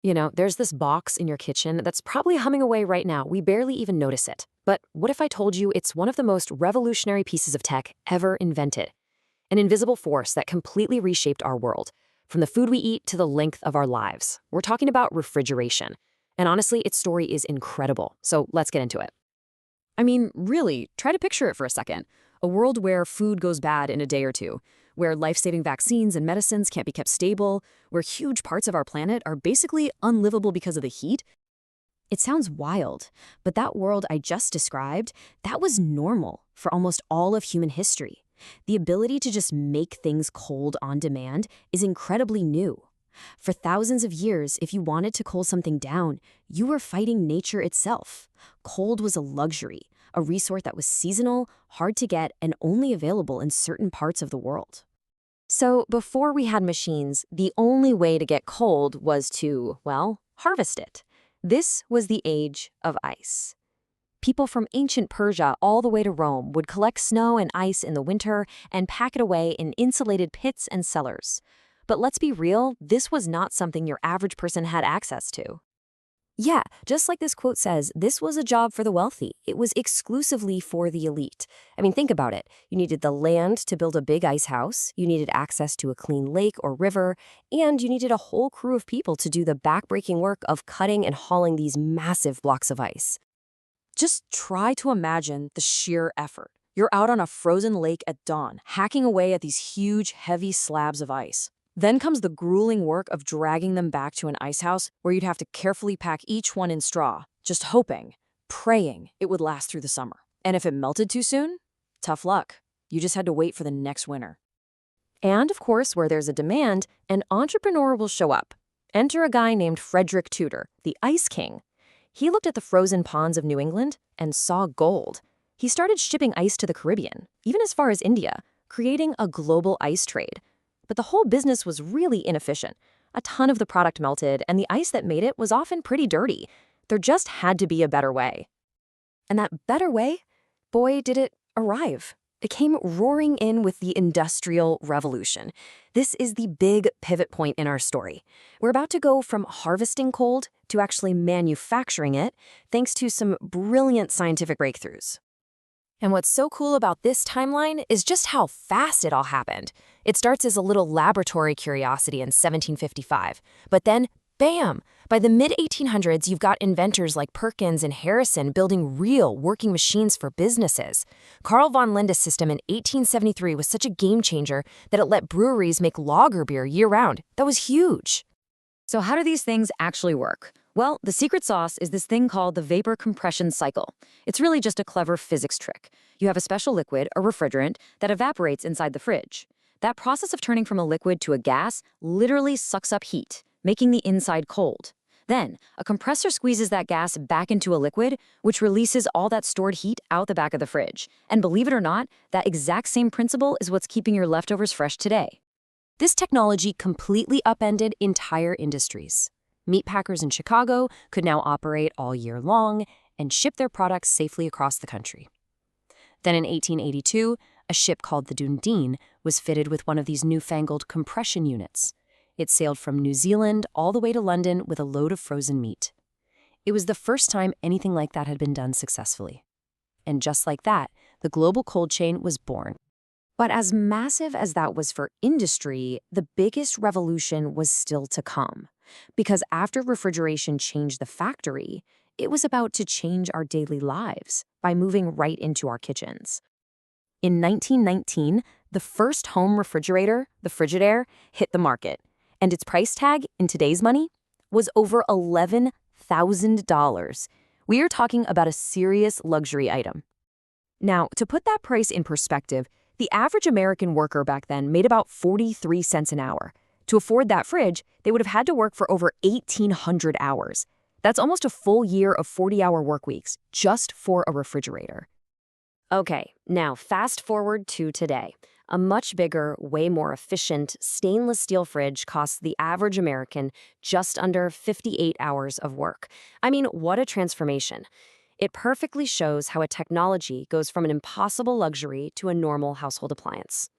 There's this box in your kitchen that's probably humming away right now. We barely even notice it. But what if I told you it's one of the most revolutionary pieces of tech ever invented? An invisible force that completely reshaped our world, from the food we eat to the length of our lives. We're talking about refrigeration. And honestly, its story is incredible. So let's get into it. I mean, really, try to picture it for a second. A world where food goes bad in a day or two, where life-saving vaccines and medicines can't be kept stable, where huge parts of our planet are basically unlivable because of the heat. It sounds wild, but that world I just described, that was normal for almost all of human history. The ability to just make things cold on demand is incredibly new. For thousands of years, if you wanted to cool something down, you were fighting nature itself. Cold was a luxury, a resource that was seasonal, hard to get, and only available in certain parts of the world. So before we had machines, the only way to get cold was to, well, harvest it. This was the age of ice. People from ancient Persia all the way to Rome would collect snow and ice in the winter and pack it away in insulated pits and cellars. But let's be real, this was not something your average person had access to. Yeah, just like this quote says, this was a job for the wealthy. It was exclusively for the elite. I mean, think about it. You needed the land to build a big ice house, you needed access to a clean lake or river, and you needed a whole crew of people to do the backbreaking work of cutting and hauling these massive blocks of ice. Just try to imagine the sheer effort. You're out on a frozen lake at dawn, hacking away at these huge, heavy slabs of ice. Then comes the grueling work of dragging them back to an ice house where you'd have to carefully pack each one in straw, just hoping, praying it would last through the summer. And if it melted too soon, tough luck. You just had to wait for the next winter. And of course, where there's a demand, an entrepreneur will show up. Enter a guy named Frederick Tudor, the Ice King. He looked at the frozen ponds of New England and saw gold. He started shipping ice to the Caribbean, even as far as India, creating a global ice trade. But the whole business was really inefficient. A ton of the product melted, and the ice that made it was often pretty dirty. There just had to be a better way. And that better way, boy, did it arrive. It came roaring in with the Industrial Revolution. This is the big pivot point in our story. We're about to go from harvesting cold to actually manufacturing it, thanks to some brilliant scientific breakthroughs. And what's so cool about this timeline is just how fast it all happened. It starts as a little laboratory curiosity in 1755, but then, bam! By the mid-1800s, you've got inventors like Perkins and Harrison building real working machines for businesses. Carl von Linde's system in 1873 was such a game changer that it let breweries make lager beer year-round. That was huge. So how do these things actually work? Well, the secret sauce is this thing called the vapor compression cycle. It's really just a clever physics trick. You have a special liquid, a refrigerant, that evaporates inside the fridge. That process of turning from a liquid to a gas literally sucks up heat, making the inside cold. Then, a compressor squeezes that gas back into a liquid, which releases all that stored heat out the back of the fridge. And believe it or not, that exact same principle is what's keeping your leftovers fresh today. This technology completely upended entire industries. Meatpackers in Chicago could now operate all year long and ship their products safely across the country. Then in 1882, a ship called the Dundee was fitted with one of these newfangled compression units. It sailed from New Zealand all the way to London with a load of frozen meat. It was the first time anything like that had been done successfully. And just like that, the global cold chain was born. But as massive as that was for industry, the biggest revolution was still to come. Because after refrigeration changed the factory, it was about to change our daily lives by moving right into our kitchens. In 1919, the first home refrigerator, the Frigidaire, hit the market, and its price tag, in today's money, was over $11,000. We are talking about a serious luxury item. Now, to put that price in perspective, the average American worker back then made about 43 cents an hour. To afford that fridge, they would have had to work for over 1,800 hours. That's almost a full year of 40-hour work weeks just for a refrigerator. Okay, now fast forward to today. A much bigger, way more efficient stainless steel fridge costs the average American just under 58 hours of work. I mean, what a transformation. It perfectly shows how a technology goes from an impossible luxury to a normal household appliance.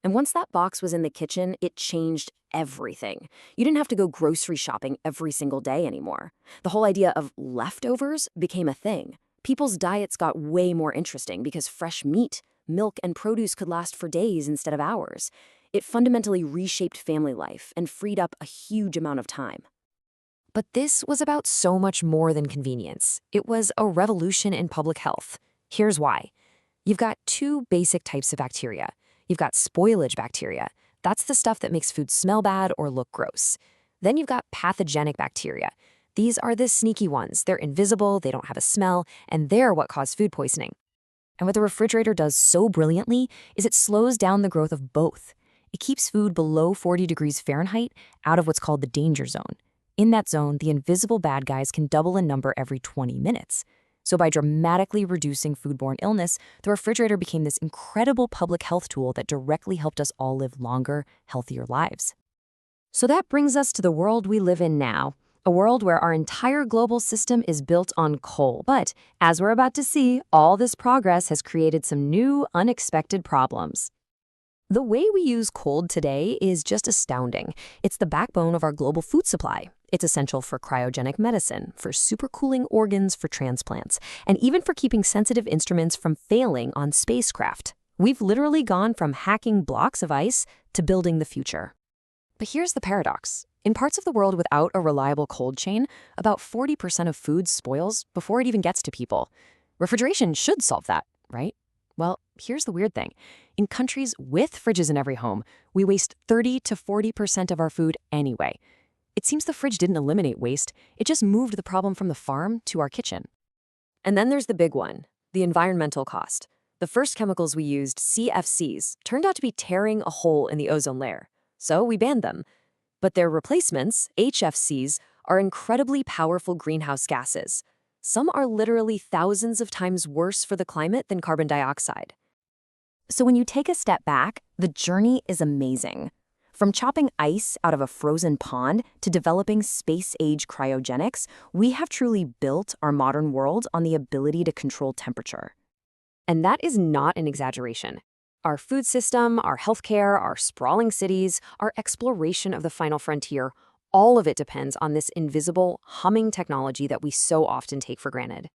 And once that box was in the kitchen, it changed everything. You didn't have to go grocery shopping every single day anymore. The whole idea of leftovers became a thing. People's diets got way more interesting because fresh meat, milk, and produce could last for days instead of hours. It fundamentally reshaped family life and freed up a huge amount of time. But this was about so much more than convenience. It was a revolution in public health. Here's why. You've got two basic types of bacteria. You've got spoilage bacteria. That's the stuff that makes food smell bad or look gross. Then you've got pathogenic bacteria. These are the sneaky ones. They're invisible, they don't have a smell, and they're what cause food poisoning. And what the refrigerator does so brilliantly is it slows down the growth of both. It keeps food below 40 degrees Fahrenheit out of what's called the danger zone. In that zone, the invisible bad guys can double in number every 20 minutes. So by dramatically reducing foodborne illness, the refrigerator became this incredible public health tool that directly helped us all live longer, healthier lives. So that brings us to the world we live in now, a world where our entire global system is built on coal. But as we're about to see, all this progress has created some new, unexpected problems. The way we use coal today is just astounding. It's the backbone of our global food supply. It's essential for cryogenic medicine, for supercooling organs for transplants, and even for keeping sensitive instruments from failing on spacecraft. We've literally gone from hacking blocks of ice to building the future. But here's the paradox. In parts of the world without a reliable cold chain, about 40% of food spoils before it even gets to people. Refrigeration should solve that, right? Well, here's the weird thing. In countries with fridges in every home, we waste 30 to 40% of our food anyway. It seems the fridge didn't eliminate waste, it just moved the problem from the farm to our kitchen. And then there's the big one, the environmental cost. The first chemicals we used, CFCs, turned out to be tearing a hole in the ozone layer. So we banned them. But their replacements, HFCs, are incredibly powerful greenhouse gases. Some are literally thousands of times worse for the climate than carbon dioxide. So when you take a step back, the journey is amazing. From chopping ice out of a frozen pond to developing space-age cryogenics, we have truly built our modern world on the ability to control temperature. And that is not an exaggeration. Our food system, our healthcare, our sprawling cities, our exploration of the final frontier, all of it depends on this invisible, humming technology that we so often take for granted.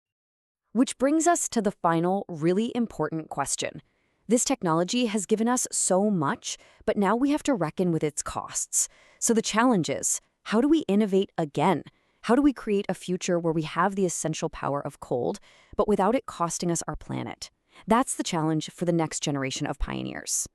Which brings us to the final, really important question. This technology has given us so much, but now we have to reckon with its costs. So the challenge is, how do we innovate again? How do we create a future where we have the essential power of cold, but without it costing us our planet? That's the challenge for the next generation of pioneers.